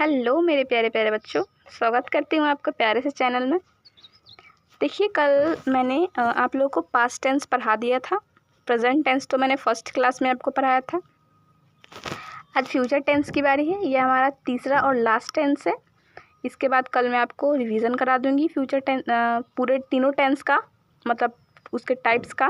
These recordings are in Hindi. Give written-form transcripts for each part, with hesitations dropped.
हेलो मेरे प्यारे प्यारे बच्चों, स्वागत करती हूँ आपका प्यारे से चैनल में। देखिए, कल मैंने आप लोगों को पास्ट टेंस पढ़ा दिया था। प्रेजेंट टेंस तो मैंने फर्स्ट क्लास में आपको पढ़ाया था। आज फ्यूचर टेंस की बारी है। ये हमारा तीसरा और लास्ट टेंस है। इसके बाद कल मैं आपको रिवीजन करा दूँगी फ्यूचर टेंस, पूरे तीनों टेंस का, मतलब उसके टाइप्स का,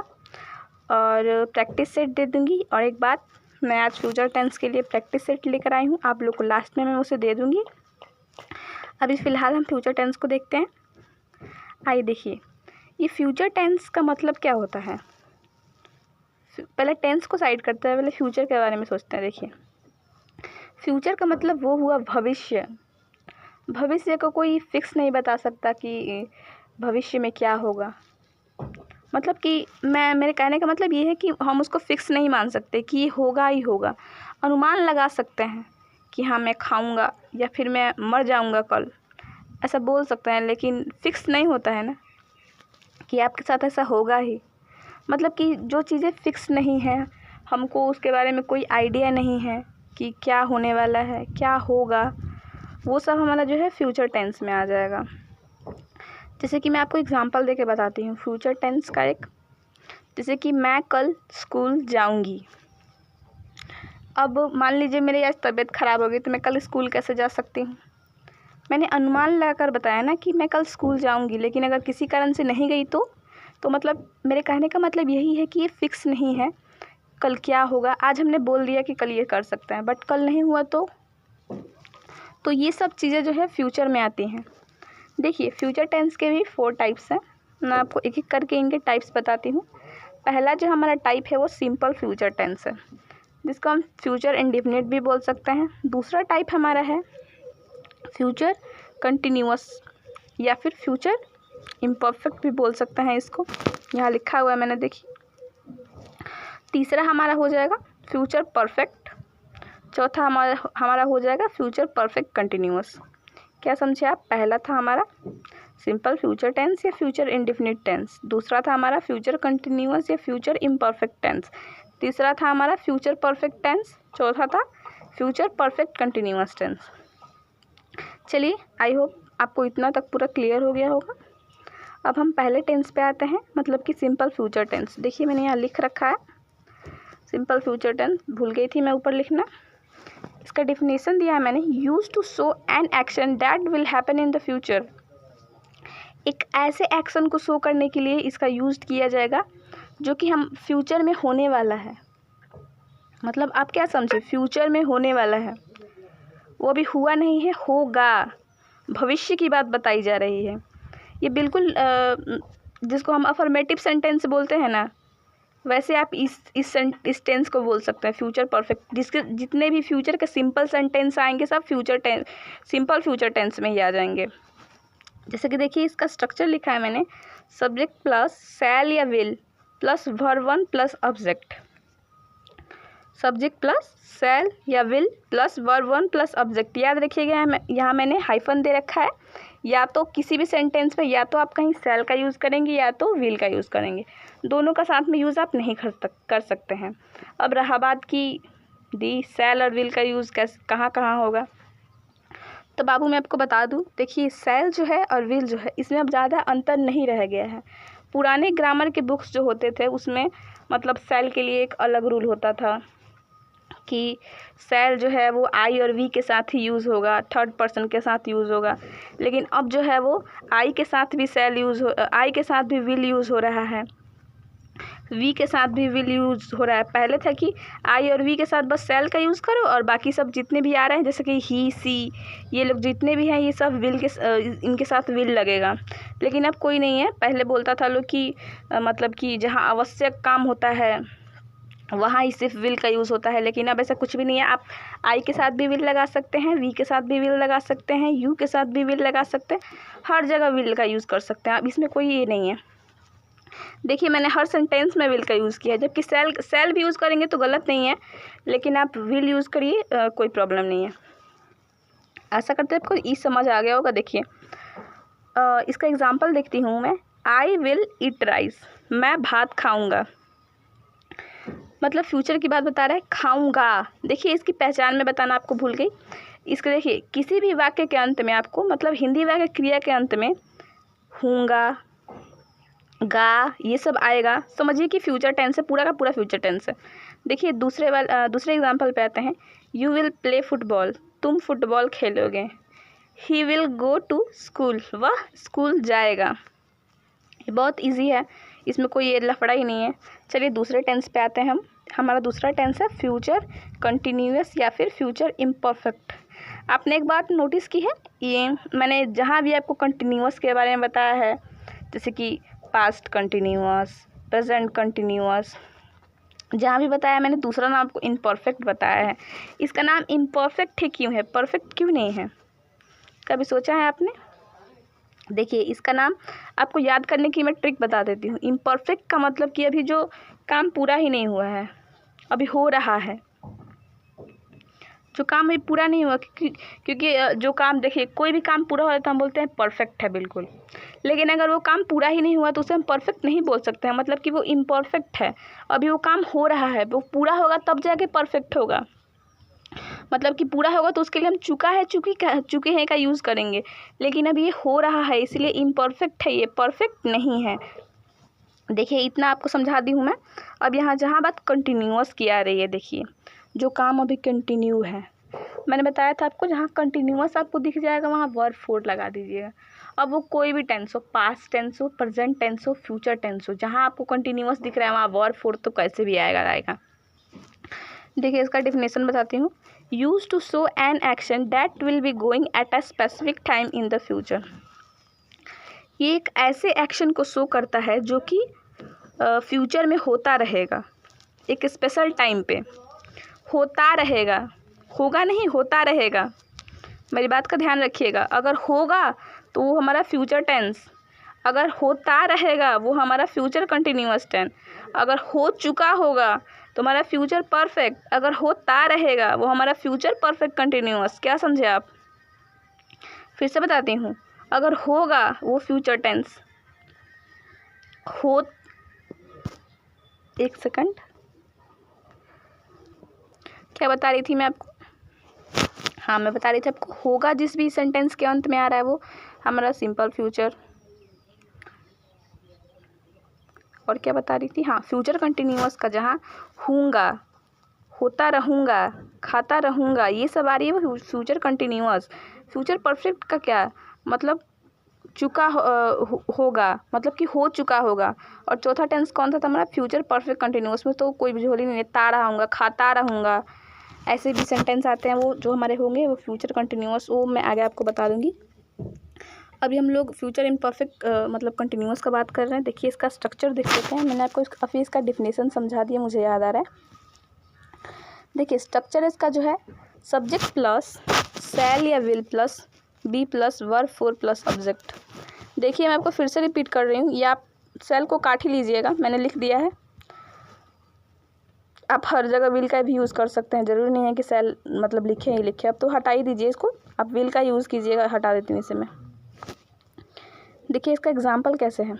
और प्रैक्टिस सेट दे दूँगी। और एक बात, मैं आज फ्यूचर टेंस के लिए प्रैक्टिस सेट लेकर आई हूँ, आप लोग को लास्ट में मैं उसे दे दूँगी। अभी फ़िलहाल हम फ्यूचर टेंस को देखते हैं। आइए देखिए, ये फ्यूचर टेंस का मतलब क्या होता है। पहले टेंस को साइड करते हैं, पहले फ्यूचर के बारे में सोचते हैं। देखिए, फ्यूचर का मतलब वो हुआ भविष्य। भविष्य को कोई फिक्स नहीं बता सकता कि भविष्य में क्या होगा। मतलब कि मेरे कहने का मतलब ये है कि हम उसको फिक्स नहीं मान सकते कि ये होगा ही होगा। अनुमान लगा सकते हैं कि हाँ, मैं खाऊंगा या फिर मैं मर जाऊंगा कल, ऐसा बोल सकते हैं, लेकिन फिक्स नहीं होता है ना कि आपके साथ ऐसा होगा ही। मतलब कि जो चीज़ें फिक्स नहीं हैं, हमको उसके बारे में कोई आइडिया नहीं है कि क्या होने वाला है, क्या होगा, वो सब हमारा जो है फ्यूचर टेंस में आ जाएगा। जैसे कि मैं आपको एग्जांपल देके बताती हूँ फ्यूचर टेंस का एक। जैसे कि मैं कल स्कूल जाऊँगी। अब मान लीजिए मेरी आज तबीयत ख़राब हो गई, तो मैं कल स्कूल कैसे जा सकती हूँ। मैंने अनुमान लगाकर बताया ना कि मैं कल स्कूल जाऊँगी, लेकिन अगर किसी कारण से नहीं गई तो मतलब मेरे कहने का मतलब यही है कि ये फिक्स नहीं है कल क्या होगा। आज हमने बोल दिया कि कल ये कर सकते हैं, बट कल नहीं हुआ तो ये सब चीज़ें जो है फ्यूचर में आती हैं। देखिए, फ्यूचर टेंस के भी 4 टाइप्स हैं। मैं आपको एक एक करके इनके टाइप्स बताती हूँ। पहला जो हमारा टाइप है वो सिंपल फ्यूचर टेंस है, जिसको हम फ्यूचर इंडेफिनिट भी बोल सकते हैं। दूसरा टाइप हमारा है फ्यूचर कंटिन्यूअस, या फिर फ्यूचर इम्परफेक्ट भी बोल सकते हैं इसको, यहाँ लिखा हुआ है मैंने, देखिए। तीसरा हमारा हो जाएगा फ्यूचर परफेक्ट। चौथा हमारा हो जाएगा फ्यूचर परफेक्ट कंटिन्यूअस। क्या समझे आप? पहला था हमारा सिंपल फ्यूचर टेंस या फ्यूचर इंडेफिनिट टेंस। दूसरा था हमारा फ्यूचर कंटिन्यूअस या फ्यूचर इम्परफेक्ट टेंस। तीसरा था हमारा फ्यूचर परफेक्ट टेंस। चौथा था फ्यूचर परफेक्ट कंटिन्यूअस टेंस। चलिए, आई होप आपको इतना तक पूरा क्लियर हो गया होगा। अब हम पहले टेंस पे आते हैं, मतलब कि सिंपल फ्यूचर टेंस। देखिए, मैंने यहाँ लिख रखा है सिंपल फ्यूचर टेंस, भूल गई थी मैं ऊपर लिखना। इसका डिफिनेशन दिया है मैंने, use to show an action that will happen in the future. एक ऐसे एक्शन को शो करने के लिए इसका यूज किया जाएगा जो कि हम फ्यूचर में होने वाला है। मतलब आप क्या समझे, फ्यूचर में होने वाला है, वो अभी हुआ नहीं है, होगा। भविष्य की बात बताई जा रही है। ये बिल्कुल जिसको हम अफर्मेटिव सेंटेंस बोलते हैं ना, वैसे आप इस टेंस को बोल सकते हैं फ्यूचर परफेक्ट। जिसके जितने भी फ्यूचर के सिंपल सेंटेंस आएंगे सब सिंपल फ्यूचर टेंस में ही आ जाएंगे। जैसे कि देखिए, इसका स्ट्रक्चर लिखा है मैंने, सब्जेक्ट प्लस शैल या will plus verb 1 plus object. Subject plus shall या will plus verb 1 plus object. याद रखिएगा, यहाँ मैंने हाइफन दे रखा है। या तो किसी भी सेंटेंस में या तो आप कहीं शैल का यूज़ करेंगे या तो विल का यूज़ करेंगे। दोनों का साथ में यूज़ आप नहीं कर सकते हैं। अब रहा बात की दी शैल और विल का यूज़ कहाँ कहाँ होगा, तो बाबू मैं आपको बता दूं। देखिए, शैल जो है और विल जो है, इसमें अब ज़्यादा अंतर नहीं रह गया है। पुराने ग्रामर के बुक्स जो होते थे उसमें मतलब शैल के लिए एक अलग रूल होता था कि शैल जो है वो आई और वी के साथ ही यूज़ होगा, थर्ड पर्सन के साथ यूज़ होगा। लेकिन अब जो है वो आई के साथ भी आई के साथ भी विल यूज़ हो रहा है, वी के साथ भी विल यूज़ हो रहा है। पहले था कि आई और वी के साथ बस शैल का यूज़ करो और बाकी सब जितने भी आ रहे हैं, जैसे कि ही, सी, ये लोग जितने भी हैं, ये सब इनके साथ विल लगेगा। लेकिन अब कोई नहीं है। पहले बोलता था लोग कि मतलब कि जहाँ आवश्यक काम होता है वहाँ ही सिर्फ विल का यूज़ होता है, लेकिन अब ऐसा कुछ भी नहीं है। आप आई के साथ भी विल लगा सकते हैं, वी के साथ भी विल लगा सकते हैं, यू के साथ भी विल लगा सकते हैं, हर जगह विल का यूज़ कर सकते हैं। अब इसमें कोई ये नहीं है। देखिए, मैंने हर सेंटेंस में विल का यूज़ किया है, जबकि शैल भी यूज़ करेंगे तो गलत नहीं है, लेकिन आप विल यूज़ करिए, कोई प्रॉब्लम नहीं है। ऐसा करते आपको ई समझ आ गया होगा। देखिए, इसका एग्जाम्पल देखती हूँ मैं। आई विल ईट राइस, मैं भात खाऊंगा। मतलब फ्यूचर की बात बता रहा है, खाऊंगा। देखिए, इसकी पहचान में बताना आपको भूल गई। इसको देखिए, किसी भी वाक्य के अंत में आपको मतलब हिंदी वाक्य क्रिया के अंत में हूँगा, गा ये सब आएगा, समझिए कि फ्यूचर टेंस है, पूरा का पूरा फ्यूचर टेंस है। देखिए दूसरे एग्जाम्पल पे आते हैं। यू विल प्ले फुटबॉल, तुम फुटबॉल खेलोगे। He will go to school, वह स्कूल जाएगा। ये बहुत इजी है, इसमें कोई ये लफड़ा ही नहीं है। चलिए दूसरे टेंस पे आते हैं हम। हमारा दूसरा टेंस है फ्यूचर कंटिन्यूअस या फिर फ्यूचर इम्परफेक्ट। आपने एक बात नोटिस की है, ये मैंने जहाँ भी आपको कंटिन्यूअस के बारे में बताया है, जैसे कि पास्ट कंटिन्यूअस, प्रेजेंट कंटिन्यूअस, जहाँ भी बताया मैंने दूसरा नाम आपको इम्परफेक्ट बताया है। इसका नाम इम्परफेक्ट ही क्यों है, परफेक्ट क्यों नहीं है, कभी सोचा है आपने? देखिए इसका नाम आपको याद करने की मैं ट्रिक बता देती हूँ। इम्परफेक्ट का मतलब कि अभी जो काम पूरा ही नहीं हुआ है, अभी हो रहा है, जो काम अभी पूरा नहीं हुआ। क्योंकि जो काम, देखिए कोई भी काम पूरा हो जाता है हम बोलते हैं परफेक्ट है बिल्कुल, लेकिन अगर वो काम पूरा ही नहीं हुआ तो उसे हम परफेक्ट नहीं बोल सकते हैं, मतलब कि वो इम्परफेक्ट है। अभी वो काम हो रहा है, वो पूरा होगा तब जाके परफेक्ट होगा। मतलब कि पूरा होगा तो उसके लिए हम चुके हैं का यूज़ करेंगे, लेकिन अभी ये हो रहा है इसलिए इम्परफेक्ट है, ये परफेक्ट नहीं है। देखिए इतना आपको समझा दी हूँ मैं। अब यहाँ जहाँ बात कंटिन्यूअस की आ रही है, देखिए जो काम अभी कंटिन्यू है, मैंने बताया था आपको जहाँ कंटिन्यूअस आपको दिख जाएगा वहाँ वर्ब फोर लगा दीजिएगा। अब वो कोई भी टेंस हो, पास्ट टेंस हो, प्रेजेंट टेंस हो, फ्यूचर टेंस हो, जहाँ आपको कंटिन्यूअस दिख रहा है वहाँ वर्ब फोर तो कैसे भी आएगा। देखिए इसका डिफिनेशन बताती हूँ। Use to show an action that will be going at a specific time in the future. ये एक ऐसे एक्शन को शो करता है जो कि फ्यूचर में होता रहेगा, एक स्पेशल टाइम पे होता रहेगा, होगा नहीं, होता रहेगा। मेरी बात का ध्यान रखिएगा। अगर होगा तो वो हमारा फ्यूचर टेंस, अगर होता रहेगा वो हमारा फ्यूचर कंटिन्यूअस टेंस, अगर हो चुका होगा तो हमारा फ्यूचर परफेक्ट, अगर होता रहेगा वो हमारा फ्यूचर परफेक्ट कंटिन्यूअस। क्या समझे आप? फिर से बताती हूँ। अगर होगा वो फ्यूचर टेंस, हो, एक सेकंड, क्या बता रही थी मैं आपको? हाँ मैं बता रही थी आपको, होगा जिस भी सेंटेंस के अंत में आ रहा है वो हमारा सिंपल फ्यूचर। और क्या बता रही थी? हाँ फ्यूचर कंटिन्यूअस का जहाँ हूँगा, होता रहूँगा, खाता रहूँगा, ये सब आ रही है वो फ्यूचर कंटिन्यूअस। फ्यूचर परफेक्ट का क्या मतलब? चुका होगा, मतलब कि हो चुका होगा। और चौथा टेंस कौन सा था हमारा? फ्यूचर परफेक्ट कंटिन्यूअस में तो कोई झोली नहीं है, ता रहूँगा, खाता रहूँगा, ऐसे भी सेंटेंस आते हैं वो जो हमारे होंगे वो फ्यूचर कंटिन्यूअस, वो मैं आगे आपको बता दूँगी। अभी हम लोग फ्यूचर इम्परफेक्ट मतलब कंटिन्यूअस का बात कर रहे हैं। देखिए इसका स्ट्रक्चर देख लेते हैं। मैंने आपको अभी इसका डिफिनेशन समझा दिया, मुझे याद आ रहा है। देखिए स्ट्रक्चर इसका जो है, सब्जेक्ट प्लस शैल या will plus be plus verb four plus object. देखिए मैं आपको फिर से रिपीट कर रही हूँ, या आप सेल को काट ही लीजिएगा, मैंने लिख दिया है। आप हर जगह विल का भी यूज़ कर सकते हैं, ज़रूरी नहीं है कि सेल मतलब लिखे ही लिखे। अब तो हटा ही दीजिए इसको, आप विल का यूज़ कीजिएगा। हटा देती हूँ इसे मैं। देखिए इसका एग्जाम्पल कैसे है।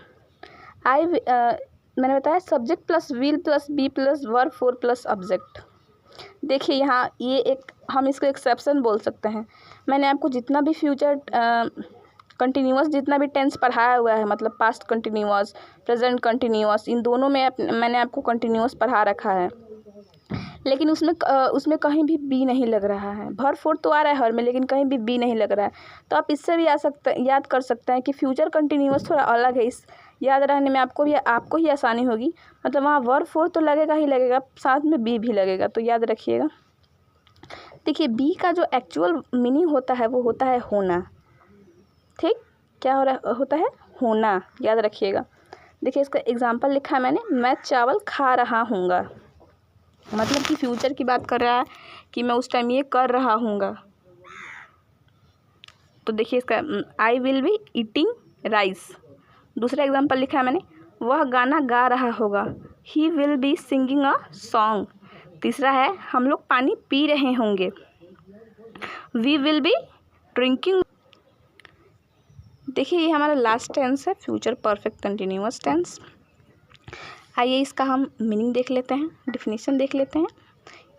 मैंने बताया subject plus will plus be plus verb four plus object. देखिए यहाँ ये एक, हम इसको एक्सेप्शन बोल सकते हैं। मैंने आपको जितना भी फ्यूचर कंटिन्यूअस जितना भी टेंस पढ़ाया हुआ है, मतलब पास्ट कंटिन्यूअस, प्रेजेंट कंटिन्यूअस, इन दोनों में मैंने आपको कंटिन्यूअस पढ़ा रखा है, लेकिन उसमें कहीं भी बी नहीं लग रहा है। वर्ब फोर तो आ रहा है हर में, लेकिन कहीं भी बी नहीं लग रहा है। तो आप इससे भी याद कर सकते हैं कि फ्यूचर कंटिन्यूअस थोड़ा अलग है, इस याद रहने में आपको ही आसानी होगी। मतलब वहाँ वर्ब फोर तो लगेगा ही लगेगा, साथ में बी भी लगेगा, तो याद रखिएगा। देखिए बी का जो एक्चुअल मीनिंग होता है वो होता है होना। ठीक, क्या होता है? होना, याद रखिएगा। देखिए इसका एग्जाम्पल लिखा है मैंने, मैं चावल खा रहा हूँगा, मतलब कि फ्यूचर की बात कर रहा है कि मैं उस टाइम ये कर रहा हूँगा। तो देखिए इसका I will be eating rice. दूसरा एग्जाम्पल लिखा है मैंने, वह गाना गा रहा होगा, he will be singing a song. तीसरा है, हम लोग पानी पी रहे होंगे, वी विल बी ड्रिंकिंग। देखिए ये हमारा लास्ट टेंस है, फ्यूचर परफेक्ट कंटिन्यूअस टेंस। आइए इसका हम मीनिंग देख लेते हैं, डिफिनीशन देख लेते हैं।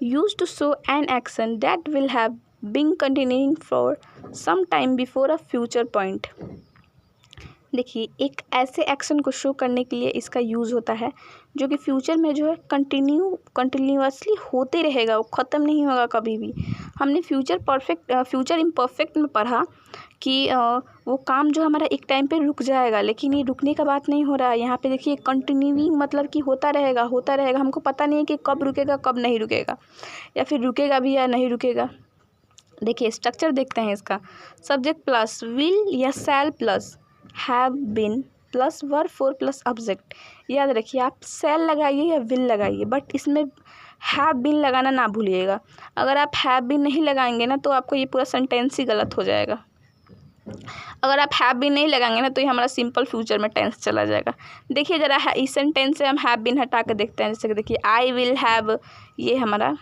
Use to show an action that will have being continuing for some time before a future point. देखिए, एक ऐसे एक्शन को शो करने के लिए इसका यूज़ होता है जो कि फ्यूचर में जो है कंटिन्यूअसली होते रहेगा, वो ख़त्म नहीं होगा कभी भी। हमने फ्यूचर इम्परफेक्ट में पढ़ा कि वो काम जो हमारा एक टाइम पे रुक जाएगा, लेकिन ये रुकने का बात नहीं हो रहा है। यहाँ पे देखिए कंटिन्यूइंग मतलब कि होता रहेगा। हमको पता नहीं है कि कब रुकेगा कब नहीं रुकेगा, या फिर रुकेगा भी या नहीं रुकेगा। देखिए स्ट्रक्चर देखते हैं इसका। सब्जेक्ट प्लस विल या shall plus have been plus verb four plus object. याद रखिए, आप शैल लगाइए या विल लगाइए, बट इसमें हैव बीन लगाना ना भूलिएगा। अगर आप हैव बीन नहीं लगाएंगे ना तो आपको ये पूरा सेंटेंस ही गलत हो जाएगा। अगर आप हैव बीन नहीं लगाएंगे ना तो ये हमारा सिंपल फ्यूचर में टेंस चला जाएगा। देखिए ज़रा इस सेंटेंस से हम हैव बीन हटा के देखते हैं। जैसे कि देखिए आई विल हैव, ये हमारा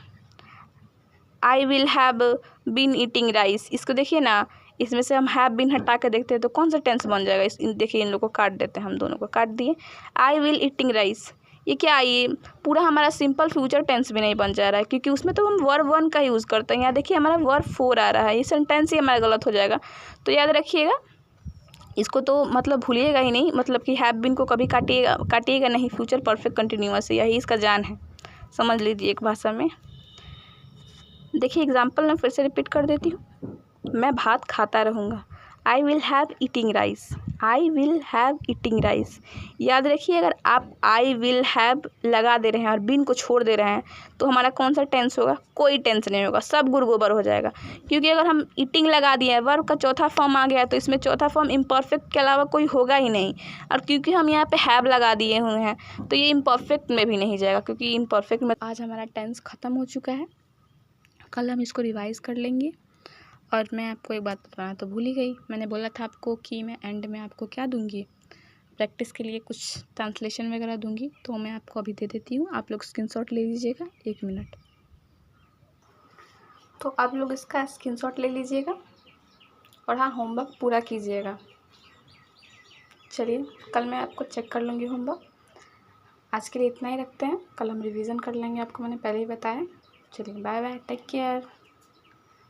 I will have been eating rice. इसको देखिए ना, इसमें से हम हैव बीन हटा के देखते हैं तो कौन सा टेंस बन जाएगा। देखिए इन लोगों को काट देते हैं, हम दोनों को काट दिए। आई विल ईटिंग राइस, ये क्या, ये पूरा हमारा सिंपल फ्यूचर टेंस भी नहीं बन जा रहा है, क्योंकि उसमें तो हम वर्ब 1 का यूज़ करते हैं। यहाँ देखिए हमारा वर्ब 4 आ रहा है, ये सेंटेंस ही हमारा गलत हो जाएगा। तो याद रखिएगा, इसको तो मतलब भूलिएगा ही नहीं, मतलब कि हैव बीन को कभी काटिएगा नहीं। फ्यूचर परफेक्ट कंटिन्यूअस है, यही इसका जान है, समझ लीजिए एक भाषा में। देखिए एग्जाम्पल मैं फिर से रिपीट कर देती हूँ। मैं भात खाता रहूँगा, आई will have eating rice, I will have eating rice. याद रखिए, अगर आप आई विल हैव लगा दे रहे हैं और बीन को छोड़ दे रहे हैं तो हमारा कौन सा टेंस होगा, कोई टेंस नहीं होगा, सब गुड़ गोबर हो जाएगा। क्योंकि अगर हम ईटिंग लगा दिए हैं, वर्ब का चौथा फॉर्म आ गया, तो इसमें चौथा फॉर्म इम्परफेक्ट के अलावा कोई होगा ही नहीं। और क्योंकि हम यहाँ पे हैव लगा दिए हुए हैं तो ये इम्परफेक्ट में भी नहीं जाएगा, क्योंकि इम्परफेक्ट में आज हमारा टेंस ख़त्म हो चुका है। कल हम इसको रिवाइज़ कर लेंगे। और मैं आपको एक बात बताना तो भूल ही गई, मैंने बोला था आपको कि मैं एंड में आपको क्या दूंगी, प्रैक्टिस के लिए कुछ ट्रांसलेशन वगैरह दूंगी, तो मैं आपको अभी दे देती हूँ। आप लोग स्क्रीनशॉट ले लीजिएगा, 1 मिनट। तो आप लोग इसका स्क्रीनशॉट ले लीजिएगा और हाँ, होमवर्क पूरा कीजिएगा। चलिए कल मैं आपको चेक कर लूँगी होमवर्क। आज के लिए इतना ही रखते हैं, कल हम रिवीजन कर लेंगे, आपको मैंने पहले ही बताया। चलिए बाय बाय, टेक केयर।